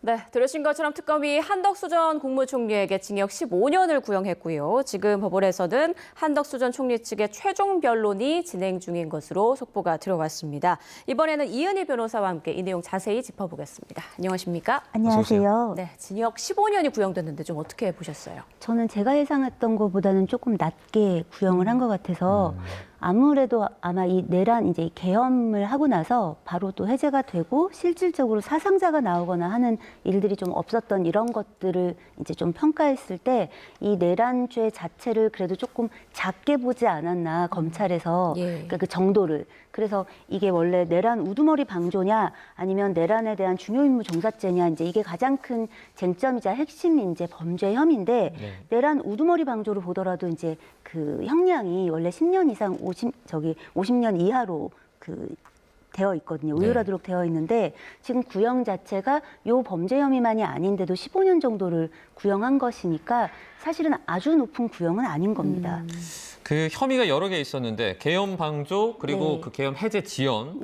네, 들으신 것처럼 특검이 한덕수 전 국무총리에게 징역 15년을 구형했고요. 지금 법원에서는 한덕수 전 총리 측의 최종 변론이 진행 중인 것으로 속보가 들어왔습니다. 이번에는 이은희 변호사와 함께 이 내용 자세히 짚어보겠습니다. 안녕하십니까? 안녕하세요. 네, 징역 15년이 구형됐는데 좀 어떻게 보셨어요? 저는 제가 예상했던 것보다는 조금 낮게 구형을 한 것 같아서 아무래도 아마 이 내란 이제 계엄을 하고 나서 바로 또 해제가 되고 실질적으로 사상자가 나오거나 하는 일들이 좀 없었던 이런 것들을 이제 좀 평가했을 때 이 내란죄 자체를 그래도 조금 작게 보지 않았나 검찰에서 그러니까 그 정도를. 그래서 이게 원래 내란 우두머리 방조냐 아니면 내란에 대한 중요 임무 종사죄냐 이제 이게 가장 큰 쟁점이자 핵심 이제 범죄 혐의인데 내란 우두머리 방조로 보더라도 이제 그 형량이 원래 10년 이상 50년 이하로 되어 있거든요. 의율하도록 되어 있는데 지금 구형 자체가 요 범죄 혐의만이 아닌데도 15년 정도를 구형한 것이니까 사실은 아주 높은 구형은 아닌 겁니다. 그 혐의가 여러 개 있었는데 계엄 방조 그리고 그 계엄 해제 지연,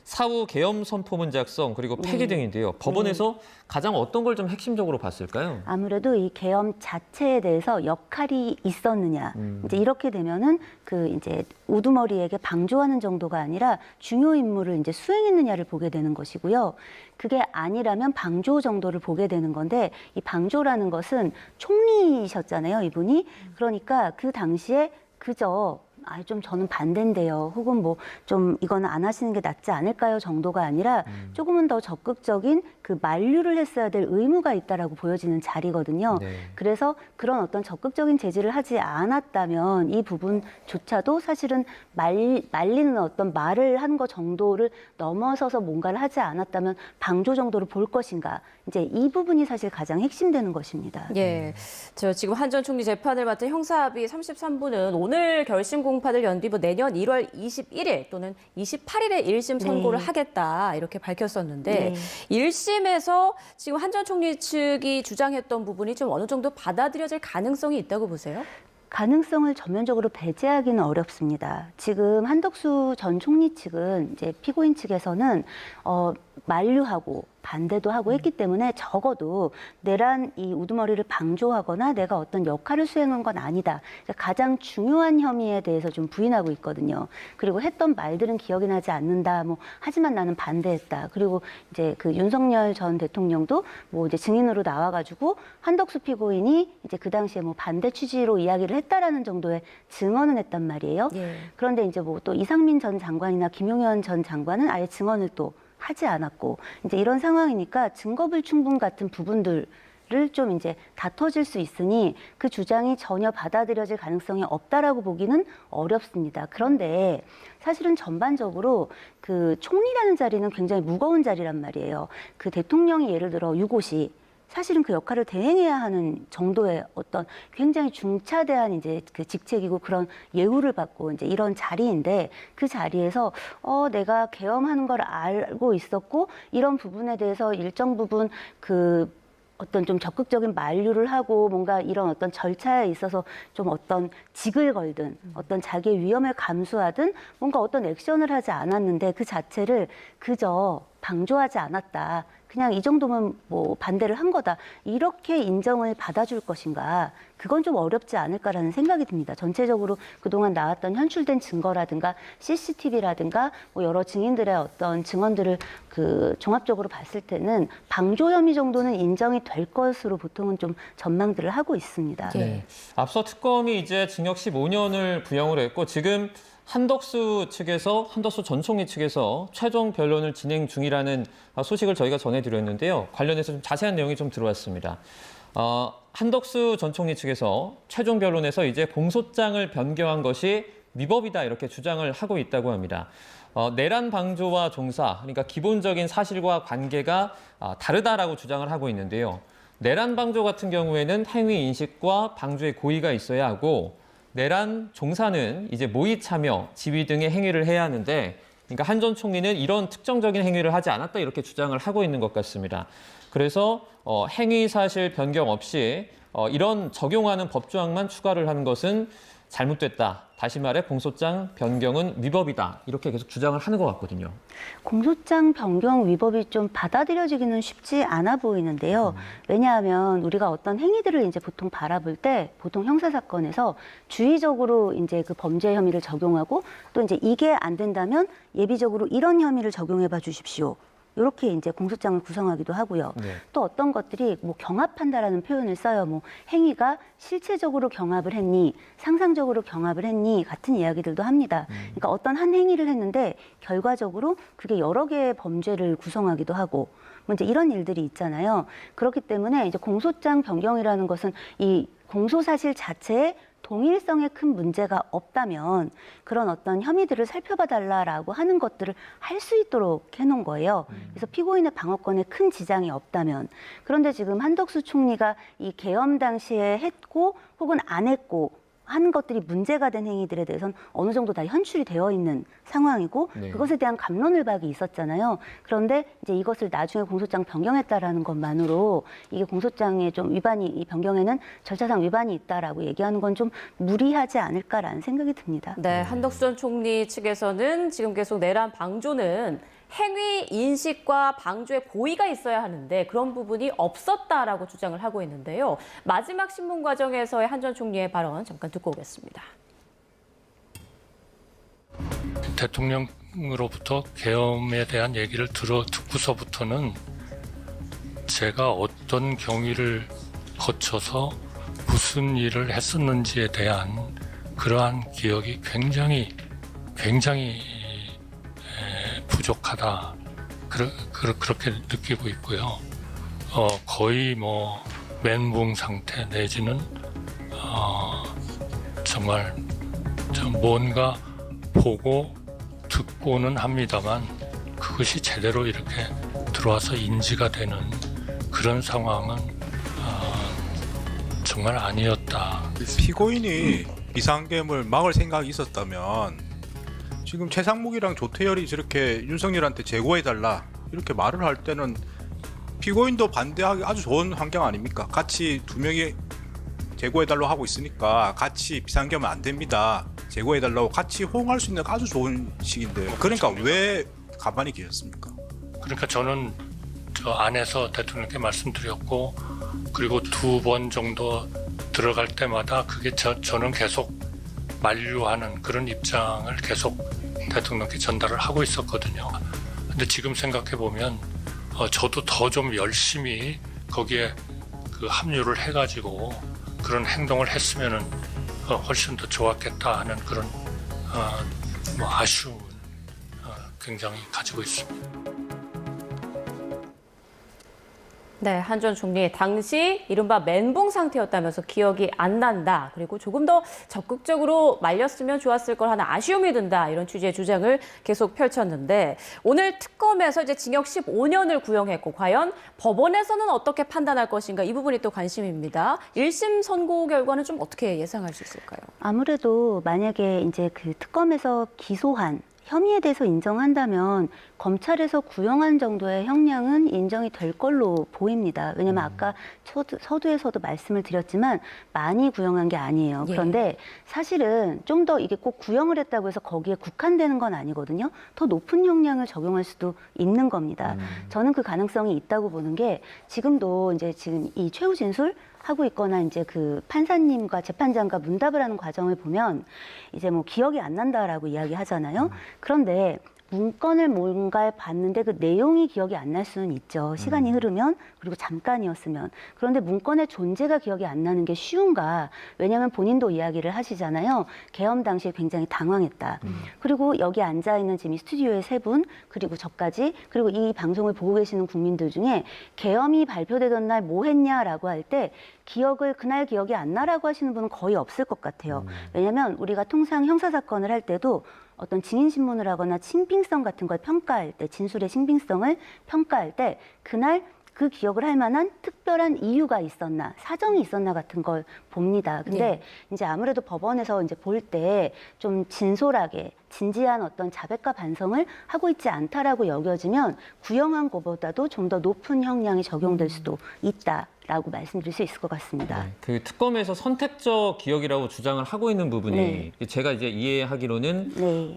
사후 계엄 선포문 작성 그리고 폐기 등인데요. 법원에서 가장 어떤 걸 좀 핵심적으로 봤을까요? 아무래도 이 계엄 자체에 대해서 역할이 있었느냐. 이제 이렇게 되면은 그 이제 우두머리에게 방조하는 정도가 아니라 중요 임무를 이제 수행했느냐를 보게 되는 것이고요. 그게 아니라면 방조 정도를 보게 되는 건데 이 방조라는 것은 총리셨잖아요, 이분이. 그러니까 그 당시에 그저 좀 저는 반대인데요. 혹은 뭐 좀 이거는 안 하시는 게 낫지 않을까요? 정도가 아니라 조금은 더 적극적인 그 만류를 했어야 될 의무가 있다라고 보여지는 자리거든요. 그래서 그런 어떤 적극적인 제지를 하지 않았다면 이 부분조차도 사실은 말리는 어떤 말을 한 거 정도를 넘어서서 뭔가를 하지 않았다면 방조 정도를 볼 것인가. 이제 이 부분이 사실 가장 핵심되는 것입니다. 예, 저 지금 한 전 총리 재판을 맡은 형사합의 33부는 오늘 결심 공판을 연뒤 내년 1월 21일 또는 28일에 1심 선고를 하겠다 이렇게 밝혔었는데 1심에서 지금 한 전 총리 측이 주장했던 부분이 좀 어느 정도 받아들여질 가능성이 있다고 보세요? 가능성을 전면적으로 배제하기는 어렵습니다. 지금 한덕수 전 총리 측은 이제 피고인 측에서는 만류하고 반대도 하고 했기 때문에 적어도 내란 이 우두머리를 방조하거나 내가 어떤 역할을 수행한 건 아니다. 가장 중요한 혐의에 대해서 좀 부인하고 있거든요. 그리고 했던 말들은 기억이 나지 않는다. 뭐 하지만 나는 반대했다. 그리고 이제 그 윤석열 전 대통령도 뭐 이제 증인으로 나와가지고 한덕수 피고인이 이제 그 당시에 뭐 반대 취지로 이야기를 했다라는 정도의 증언은 했단 말이에요. 그런데 이제 뭐 또 이상민 전 장관이나 김용현 전 장관은 아예 증언을 또 하지 않았고 이제 이런 상황이니까 증거불충분 같은 부분들을 좀 이제 다퉈질 수 있으니 그 주장이 전혀 받아들여질 가능성이 없다라고 보기는 어렵습니다. 그런데 사실은 전반적으로 그 총리라는 자리는 굉장히 무거운 자리란 말이에요. 그 대통령이 예를 들어 유고시 사실은 그 역할을 대행해야 하는 정도의 어떤 굉장히 중차대한 이제 그 직책이고 그런 예우를 받고 이제 이런 자리인데 그 자리에서 내가 계엄하는 걸 알고 있었고 이런 부분에 대해서 일정 부분 그 어떤 좀 적극적인 만류를 하고 뭔가 이런 어떤 절차에 있어서 좀 어떤 직을 걸든 어떤 자기의 위험을 감수하든 뭔가 어떤 액션을 하지 않았는데 그 자체를 그저 방조하지 않았다. 그냥 이 정도면 뭐 반대를 한 거다. 이렇게 인정을 받아줄 것인가. 그건 좀 어렵지 않을까라는 생각이 듭니다. 전체적으로 그동안 나왔던 현출된 증거라든가 CCTV라든가 뭐 여러 증인들의 어떤 증언들을 그 종합적으로 봤을 때는 방조 혐의 정도는 인정이 될 것으로 보통은 좀 전망들을 하고 있습니다. 앞서 특검이 이제 징역 15년을 구형을 했고 지금 한덕수 전 총리 측에서 최종 변론을 진행 중이라는 소식을 저희가 전해드렸는데요. 관련해서 좀 자세한 내용이 좀 들어왔습니다. 한덕수 전 총리 측에서 최종 변론에서 이제 공소장을 변경한 것이 위법이다 이렇게 주장을 하고 있다고 합니다. 내란 방조와 종사, 그러니까 기본적인 사실과 관계가 다르다라고 주장을 하고 있는데요. 내란 방조 같은 경우에는 행위 인식과 방조의 고의가 있어야 하고 내란 종사는 이제 모의 참여, 지휘 등의 행위를 해야 하는데 그러니까 한 전 총리는 이런 특정적인 행위를 하지 않았다 이렇게 주장을 하고 있는 것 같습니다. 그래서 행위 사실 변경 없이 이런 적용하는 법조항만 추가를 하는 것은 잘못됐다. 다시 말해 공소장 변경은 위법이다. 이렇게 계속 주장을 하는 것 같거든요. 공소장 변경 위법이 좀 받아들여지기는 쉽지 않아 보이는데요. 왜냐하면 우리가 어떤 행위들을 이제 보통 바라볼 때 보통 형사 사건에서 주의적으로 이제 그 범죄 혐의를 적용하고 또 이제 이게 안 된다면 예비적으로 이런 혐의를 적용해 봐 주십시오. 이렇게 이제 공소장을 구성하기도 하고요. 네. 또 어떤 것들이 뭐 경합한다라는 표현을 써요. 뭐 행위가 실체적으로 경합을 했니, 상상적으로 경합을 했니 같은 이야기들도 합니다. 그러니까 어떤 한 행위를 했는데 결과적으로 그게 여러 개의 범죄를 구성하기도 하고 뭐 이제 이런 일들이 있잖아요. 그렇기 때문에 이제 공소장 변경이라는 것은 이 공소 사실 자체에 동일성에 큰 문제가 없다면 그런 어떤 혐의들을 살펴봐 달라라고 하는 것들을 할 수 있도록 해놓은 거예요. 그래서 피고인의 방어권에 큰 지장이 없다면. 그런데 지금 한덕수 총리가 이 계엄 당시에 했고 혹은 안 했고 하는 것들이 문제가 된 행위들에 대해서는 어느 정도 다 현출이 되어 있는 상황이고 네. 그것에 대한 갑론을박이 있었잖아요. 그런데 이제 이것을 나중에 공소장 변경했다라는 것만으로 이게 공소장에 좀 위반이 이 변경에는 절차상 위반이 있다라고 얘기하는 건 좀 무리하지 않을까라는 생각이 듭니다. 네, 한덕수 전 총리 측에서는 지금 계속 내란 방조는 행위 인식과 방조의 고의가 있어야 하는데 그런 부분이 없었다라고 주장을 하고 있는데요. 마지막 신문 과정에서의 한 전 총리의 발언 잠깐 듣고 오겠습니다. 대통령으로부터 계엄에 대한 얘기를 듣고서부터는 제가 어떤 경위를 거쳐서 무슨 일을 했었는지에 대한 그러한 기억이 굉장히 부족하다. 그렇게 느끼고 있고요. 거의 뭐 멘붕 상태 내지는 정말 뭔가 보고 듣고는 합니다만 그것이 제대로 이렇게 들어와서 인지가 되는 그런 상황은 정말 아니었다. 피고인이 비상계엄을 막을 생각이 있었다면 지금 최상목이랑 조태열이 저렇게 윤석열한테 제고해달라 이렇게 말을 할 때는 피고인도 반대하기 아주 좋은 환경 아닙니까? 같이 두 명이 제고해달라고 하고 있으니까 같이 비상계엄은 안 됩니다. 제고해달라고 같이 호응할 수 있는 아주 좋은 시기인데 그러니까 왜 가만히 계셨습니까? 그러니까 저는 저 안에서 대통령께 말씀드렸고 그리고 2번 정도 들어갈 때마다 그게 저는 계속 만류하는 그런 입장을 계속 대통령께 전달을 하고 있었거든요. 근데 지금 생각해 보면 저도 더 좀 열심히 거기에 그 합류를 해가지고 그런 행동을 했으면은 훨씬 더 좋았겠다 하는 그런 뭐 아쉬움을 굉장히 가지고 있습니다. 네, 한 전 총리 당시 이른바 멘붕 상태였다면서 기억이 안 난다. 그리고 조금 더 적극적으로 말렸으면 좋았을 걸 하는 아쉬움이 든다. 이런 취지의 주장을 계속 펼쳤는데 오늘 특검에서 이제 징역 15년을 구형했고 과연 법원에서는 어떻게 판단할 것인가 이 부분이 또 관심입니다. 1심 선고 결과는 좀 어떻게 예상할 수 있을까요? 아무래도 만약에 이제 그 특검에서 기소한 혐의에 대해서 인정한다면 검찰에서 구형한 정도의 형량은 인정이 될 걸로 보입니다. 왜냐하면 아까 서두에서도 말씀을 드렸지만 많이 구형한 게 아니에요. 예. 그런데 사실은 좀 더 이게 꼭 구형을 했다고 해서 거기에 국한되는 건 아니거든요. 더 높은 형량을 적용할 수도 있는 겁니다. 저는 그 가능성이 있다고 보는 게 지금도 이제 지금 이 최후 진술 하고 있거나 이제 그 판사님과 재판장과 문답을 하는 과정을 보면 이제 뭐 기억이 안 난다라고 이야기하잖아요. 그런데 문건을 뭔가를 봤는데 그 내용이 기억이 안 날 수는 있죠. 시간이 흐르면 그리고 잠깐이었으면. 그런데 문건의 존재가 기억이 안 나는 게 쉬운가? 왜냐하면 본인도 이야기를 하시잖아요. 계엄 당시에 굉장히 당황했다. 그리고 여기 앉아있는 지금 이 스튜디오의 3분 그리고 저까지 그리고 이 방송을 보고 계시는 국민들 중에 계엄이 발표되던 날 뭐 했냐라고 할 때 기억을 그날 기억이 안 나라고 하시는 분은 거의 없을 것 같아요. 왜냐하면 우리가 통상 형사사건을 할 때도 어떤 증인신문을 하거나 신빙성 같은 걸 평가할 때, 진술의 신빙성을 평가할 때 그날 그 기억을 할 만한 특별한 이유가 있었나, 사정이 있었나 같은 걸 봅니다. 근데 이제 아무래도 법원에서 이제 볼 때 좀 진솔하게 진지한 어떤 자백과 반성을 하고 있지 않다라고 여겨지면 구형한 것보다도 좀 더 높은 형량이 적용될 수도 있다라고 말씀드릴 수 있을 것 같습니다. 네, 그 특검에서 선택적 기억이라고 주장을 하고 있는 부분이 네. 제가 이제 이해하기로는 네.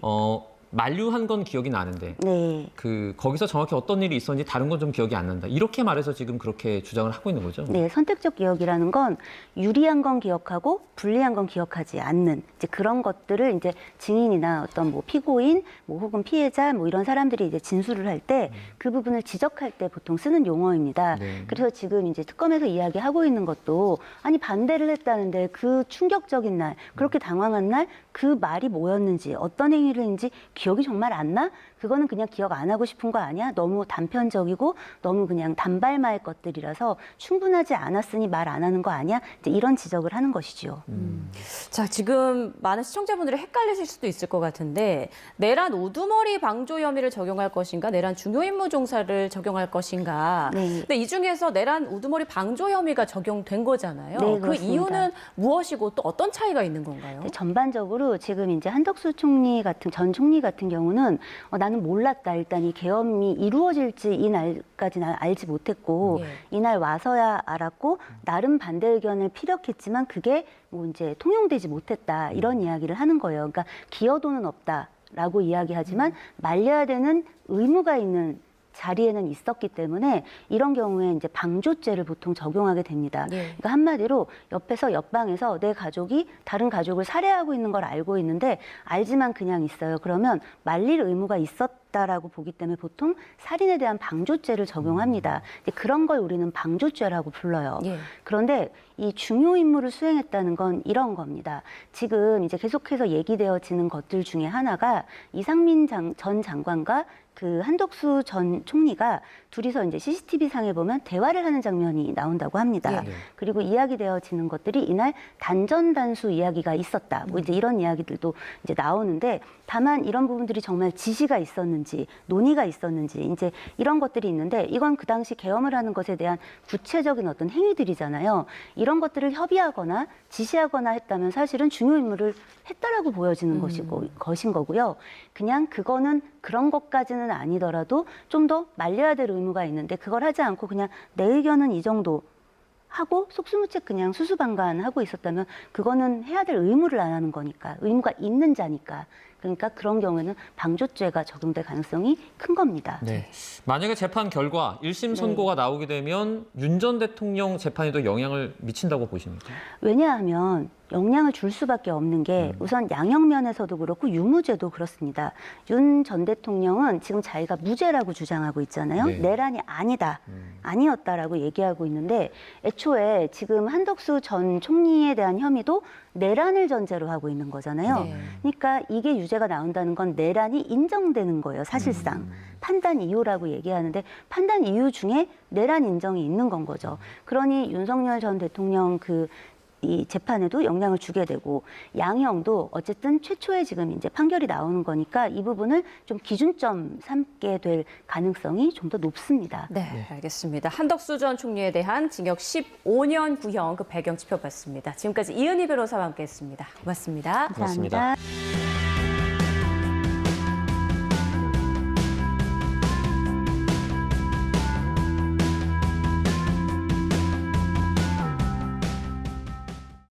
만류한 건 기억이 나는데 네. 거기서 정확히 어떤 일이 있었는지 다른 건 좀 기억이 안 난다. 이렇게 말해서 지금 그렇게 주장을 하고 있는 거죠? 네, 선택적 기억이라는 건 유리한 건 기억하고 불리한 건 기억하지 않는 이제 그런 것들을 이제 증인이나 어떤 뭐 피고인, 뭐 혹은 피해자 뭐 이런 사람들이 이제 진술을 할 때 그 부분을 지적할 때 보통 쓰는 용어입니다. 네. 그래서 지금 이제 특검에서 이야기하고 있는 것도 아니 반대를 했다는데 그 충격적인 날, 그렇게 당황한 날 그 말이 뭐였는지 어떤 행위를 했는지 기억이 정말 안 나? 그거는 그냥 기억 안 하고 싶은 거 아니야? 너무 단편적이고 너무 그냥 단발마의 것들이라서 충분하지 않았으니 말 안 하는 거 아니야? 이제 이런 지적을 하는 것이죠. 자, 지금 많은 시청자분들이 헷갈리실 수도 있을 것 같은데 내란 우두머리 방조 혐의를 적용할 것인가, 내란 중요임무 종사를 적용할 것인가. 네. 근데 이 중에서 내란 우두머리 방조 혐의가 적용된 거잖아요. 네, 그 그렇습니다. 이유는 무엇이고 또 어떤 차이가 있는 건가요? 전반적으로 지금 이제 한덕수 총리 같은 전 총리 같은 경우는 나는 몰랐다. 일단 이 계엄이 이루어질지 이 날까지 난 알지 못했고 예. 이날 와서야 알았고 나름 반대 의견을 피력했지만 그게 뭐 이제 통용되지 못했다. 이런 이야기를 하는 거예요. 그러니까 기여도는 없다라고 이야기하지만 말려야 되는 의무가 있는 자리에는 있었기 때문에 이런 경우에 이제 방조죄를 보통 적용하게 됩니다. 예. 그러니까 한마디로 옆에서 옆방에서 내 가족이 다른 가족을 살해하고 있는 걸 알고 있는데 알지만 그냥 있어요. 그러면 말릴 의무가 있었다라고 보기 때문에 보통 살인에 대한 방조죄를 적용합니다. 이제 그런 걸 우리는 방조죄라고 불러요. 예. 그런데 이 중요 임무를 수행했다는 건 이런 겁니다. 지금 이제 계속해서 얘기되어지는 것들 중에 하나가 이상민 전 장관과 그 한덕수 전 총리가 둘이서 이제 CCTV 상에 보면 대화를 하는 장면이 나온다고 합니다. 예. 그리고 이야기되어지는 것들이 이날 단전단수 이야기가 있었다. 뭐 이제 이런 이야기들도 이제 나오는데 다만 이런 부분들이 정말 지시가 있었는지 논의가 있었는지 이제 이런 것들이 있는데 이건 그 당시 계엄을 하는 것에 대한 구체적인 어떤 행위들이잖아요. 이런 것들을 협의하거나 지시하거나 했다면 사실은 중요 임무를 했다라고 보여지는 것인 거고요. 그냥 그거는 그런 것까지는 아니더라도 좀 더 말려야 될 의무가 있는데 그걸 하지 않고 그냥 내 의견은 이 정도 하고 속수무책 그냥 수수방관하고 있었다면 그거는 해야 될 의무를 안 하는 거니까 의무가 있는 자니까 그러니까 그런 경우에는 방조죄가 적용될 가능성이 큰 겁니다. 네. 만약에 재판 결과 1심 선고가 나오게 되면 윤 전 대통령 재판에도 영향을 미친다고 보십니까? 왜냐하면 영향을 줄 수밖에 없는 게 우선 양형면에서도 그렇고 유무죄도 그렇습니다. 윤 전 대통령은 지금 자기가 무죄라고 주장하고 있잖아요. 네. 내란이 아니다, 아니었다라고 얘기하고 있는데 애초에 지금 한덕수 전 총리에 대한 혐의도 내란을 전제로 하고 있는 거잖아요. 네. 그러니까 이게 유죄가 나온다는 건 내란이 인정되는 거예요, 사실상. 판단 이유라고 얘기하는데 판단 이유 중에 내란 인정이 있는 건 거죠. 그러니 윤석열 전 대통령 이 재판에도 영향을 주게 되고 양형도 어쨌든 최초에 지금 이제 판결이 나오는 거니까 이 부분을 좀 기준점 삼게 될 가능성이 좀 더 높습니다. 네, 알겠습니다. 한덕수 전 총리에 대한 징역 15년 구형 그 배경 짚어봤습니다. 지금까지 이은희 변호사와 함께했습니다. 고맙습니다. 고맙습니다. 감사합니다.